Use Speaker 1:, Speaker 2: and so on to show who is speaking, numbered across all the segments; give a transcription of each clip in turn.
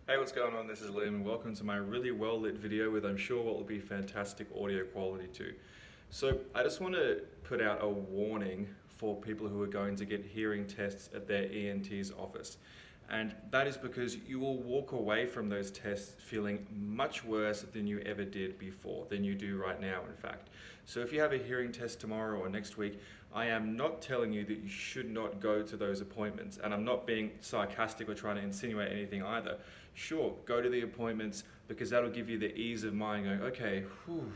Speaker 1: Hey, what's going on? This is Liam and welcome to my really well lit video with I'm sure what will be fantastic audio quality too. So I just want to put out a warning for people who are going to get hearing tests at their ENT's office. And that is because you will walk away from those tests feeling much worse than you ever did before, than you do right now, in fact. So if you have a hearing test tomorrow or next week, I am not telling you that you should not go to those appointments. And I'm not being sarcastic or trying to insinuate anything either. Sure, go to the appointments because that'll give you the ease of mind going, okay,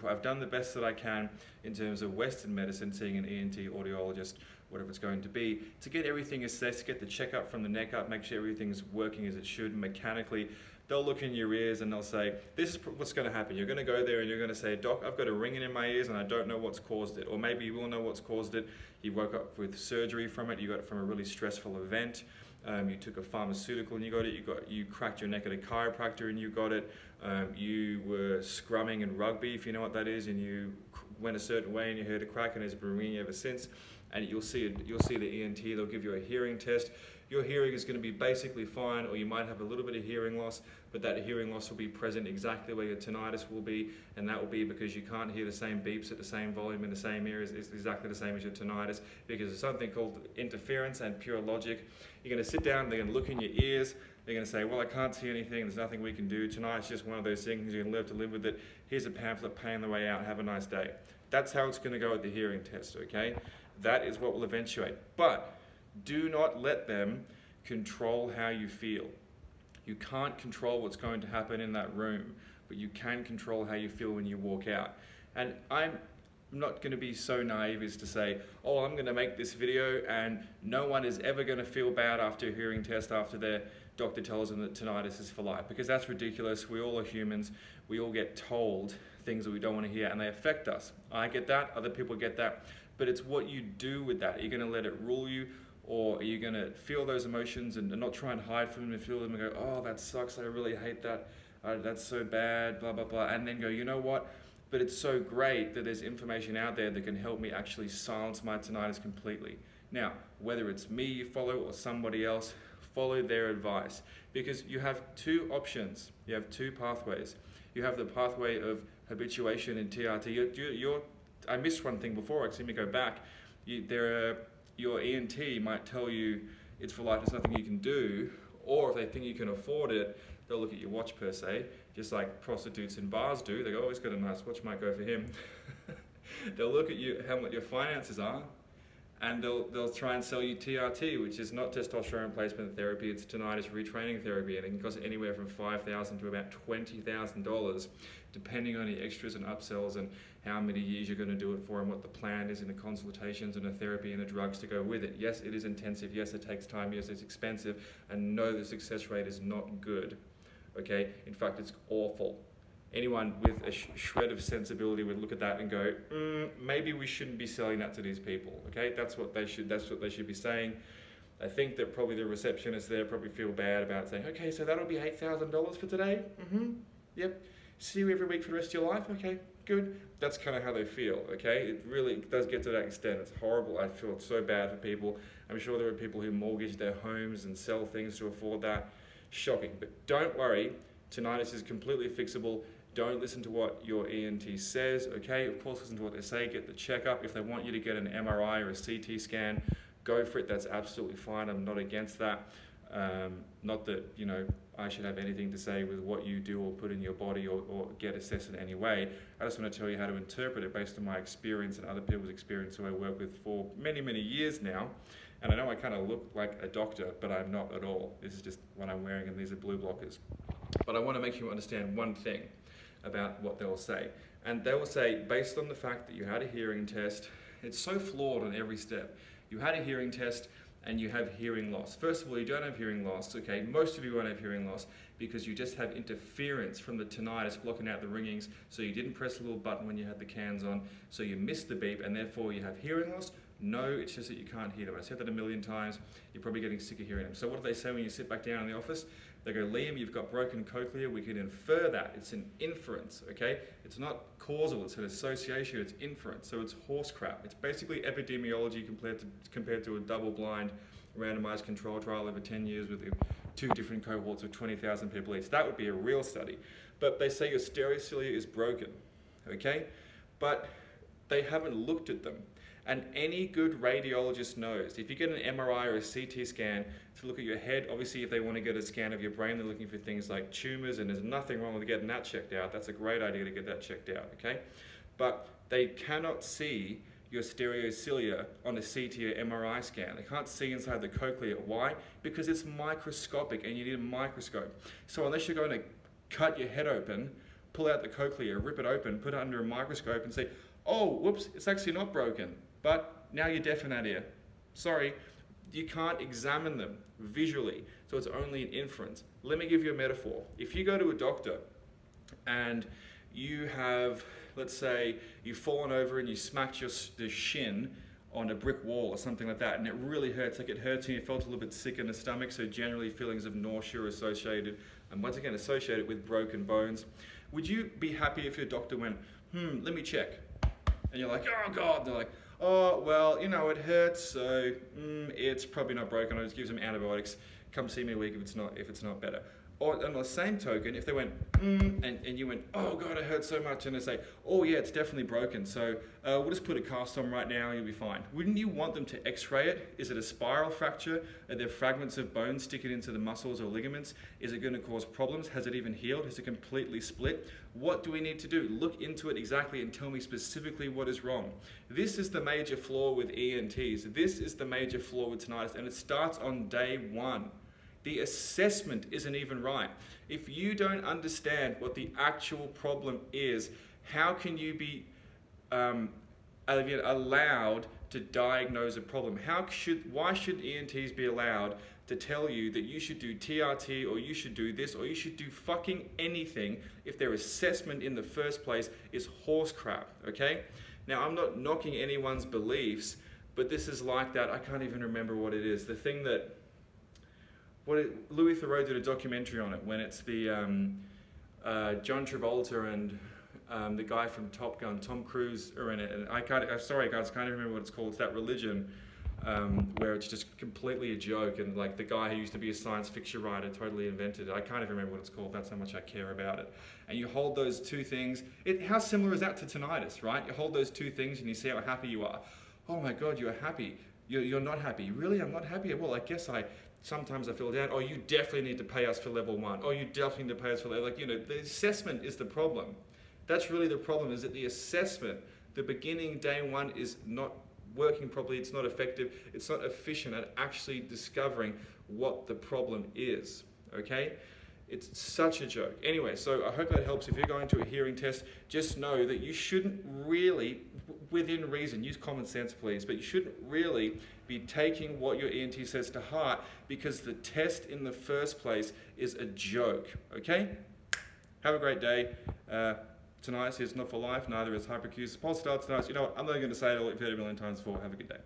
Speaker 1: I've done the best that I can in terms of Western medicine, seeing an ENT audiologist, whatever it's going to be, to get everything assessed, get the checkup from the neck up, make sure everything's working as it should mechanically. They'll look in your ears and they'll say, this is what's going to happen. You're going to go there and you're going to say, Doc, I've got a ringing in my ears and I don't know what's caused it. Or maybe you will know what's caused it. You woke up with surgery from it. You got it from a really stressful event. You took a pharmaceutical and you got it. You cracked your neck at a chiropractor and you got it. You were scrumming in rugby, if you know what that is, and you went a certain way and you heard a crack and it's been ringing ever since. And you'll see the ENT. They'll give you a hearing test. Your hearing is going to be basically fine, or you might have a little bit of hearing loss, but that hearing loss will be present exactly where your tinnitus will be, and that will be because you can't hear the same beeps at the same volume in the same ears. It's exactly the same as your tinnitus because of something called interference and pure logic. You're going to sit down, they're going to look in your ears, they're going to say, well, I can't see anything, there's nothing we can do. Tonight's just one of those things, you can learn to live with it. Here's a pamphlet, pay on the way out, have a nice day. That's how it's going to go at the hearing test, okay? That is what will eventuate. But do not let them control how you feel. You can't control what's going to happen in that room, but you can control how you feel when you walk out. And I'm not going to be so naive as to say, oh, I'm going to make this video and no one is ever going to feel bad after a hearing test after their doctor tells them that tinnitus is for life, because that's ridiculous. We all are humans. We all get told things that we don't want to hear and they affect us. I get that, other people get that, but it's what you do with that. Are you going to let it rule you, or are you going to feel those emotions and not try and hide from them and feel them and go, oh, that sucks, I really hate that, that's so bad, blah, blah, blah, and then go, you know what? But it's so great that there's information out there that can help me actually silence my tinnitus completely. Now, whether it's me you follow or somebody else, follow their advice, because you have two options, you have two pathways. You have the pathway of habituation and TRT. I missed one thing before, actually, let me go back. Your ENT might tell you it's for life, there's nothing you can do, or if they think you can afford it, they'll look at your watch per se, just like prostitutes in bars do. They go, oh, he's got a nice watch, might go for him. They'll look at you, how much your finances are, and they'll try and sell you TRT, which is not testosterone replacement therapy, it's tinnitus retraining therapy, and it can cost anywhere from $5,000 to about $20,000, depending on the extras and upsells and how many years you're going to do it for and what the plan is and the consultations and the therapy and the drugs to go with it. Yes, it is intensive. Yes, it takes time. Yes, it's expensive. And no, the success rate is not good. Okay? In fact, it's awful. Anyone with a shred of sensibility would look at that and go, maybe we shouldn't be selling that to these people. Okay? That's what they should be saying. I think that probably the receptionists there probably feel bad about saying, okay, so that'll be $8,000 for today? Yep. See you every week for the rest of your life? Okay, good. That's kind of how they feel, okay? It really does get to that extent. It's horrible. I feel so bad for people. I'm sure there are people who mortgage their homes and sell things to afford that. Shocking. But don't worry, tinnitus is completely fixable. Don't listen to what your ENT says, okay? Of course, listen to what they say. Get the checkup. If they want you to get an MRI or a CT scan, go for it. That's absolutely fine. I'm not against that. Not that, you know, I should have anything to say with what you do or put in your body or get assessed in any way. I just want to tell you how to interpret it based on my experience and other people's experience who I work with for many, many years now. And I know I kind of look like a doctor, but I'm not at all. This is just what I'm wearing and these are blue blockers. But I want to make you understand one thing about what they'll say. And they will say, based on the fact that you had a hearing test, it's so flawed on every step. You had a hearing test, and you have hearing loss. First of all, you don't have hearing loss, okay? Most of you won't have hearing loss because you just have interference from the tinnitus blocking out the ringings, so you didn't press the little button when you had the cans on, so you missed the beep, and therefore you have hearing loss. No, it's just that you can't hear them. I said that a million times. You're probably getting sick of hearing them. So what do they say when you sit back down in the office? They go, Liam, you've got broken cochlea. We can infer that. It's an inference, okay? It's not causal. It's an association. It's inference. So it's horse crap. It's basically epidemiology compared to a double-blind randomized control trial over 10 years with 2 different cohorts of 20,000 people each. That would be a real study. But they say your stereocilia is broken, okay? But they haven't looked at them. And any good radiologist knows, if you get an MRI or a CT scan to look at your head, obviously if they want to get a scan of your brain, they're looking for things like tumors, and there's nothing wrong with getting that checked out. That's a great idea to get that checked out, okay? But they cannot see your stereocilia on a CT or MRI scan. They can't see inside the cochlea. Why? Because it's microscopic and you need a microscope. So unless you're going to cut your head open, pull out the cochlea, rip it open, put it under a microscope and say, oh, whoops, it's actually not broken, but now you're deaf in that ear. Sorry, you can't examine them visually, so it's only an inference. Let me give you a metaphor. If you go to a doctor and you have, let's say, you've fallen over and you smacked the shin on a brick wall or something like that, and it really hurts, like it hurts and you felt a little bit sick in the stomach, so generally feelings of nausea are associated, and once again associated with broken bones. Would you be happy if your doctor went, let me check? And you're like, oh God, they're like, oh, well, you know, it hurts, so it's probably not broken, I'll just give some antibiotics, come see me a week if it's not better. Or on the same token, if they went, and you went, oh God, it hurts so much, and they say, oh yeah, it's definitely broken, so we'll just put a cast on right now and you'll be fine. Wouldn't you want them to x-ray it? Is it a spiral fracture? Are there fragments of bone sticking into the muscles or ligaments? Is it going to cause problems? Has it even healed? Has it completely split? What do we need to do? Look into it exactly and tell me specifically what is wrong. This is the major flaw with ENTs. This is the major flaw with tinnitus, and it starts on day one. The assessment isn't even right. If you don't understand what the actual problem is, how can you be allowed to diagnose a problem? Why should ENTs be allowed to tell you that you should do TRT or you should do this or you should do fucking anything if their assessment in the first place is horse crap, okay? Now, I'm not knocking anyone's beliefs, but this is like that. I can't even remember what it is. The thing that Louis Theroux did a documentary on it when it's the John Travolta and the guy from Top Gun, Tom Cruise, are in it. And sorry guys, I can't even remember what it's called. It's that religion where it's just completely a joke, and like the guy who used to be a science fiction writer totally invented it. I can't even remember what it's called. That's how much I care about it. And you hold those two things. How similar is that to tinnitus, right? You hold those two things and you see how happy you are. Oh my God, you're happy. You're not happy. Really? I'm not happy? Well, I guess sometimes I feel down. Oh, you definitely need to pay us for level 1. Oh, you definitely need to pay us for level, the assessment is the problem. That's really the problem, is that the assessment, the beginning, day 1, is not working properly, it's not effective, it's not efficient at actually discovering what the problem is, okay? It's such a joke. Anyway, so I hope that helps. If you're going to a hearing test, just know that you shouldn't really, within reason, use common sense please, but you shouldn't really be taking what your ENT says to heart, because the test in the first place is a joke, okay? Have a great day. Tinnitus is not for life, neither is hyperacusis. Pulsatile tinnitus, you know what, I'm not going to say it all, you've heard it a million times before. Have a good day.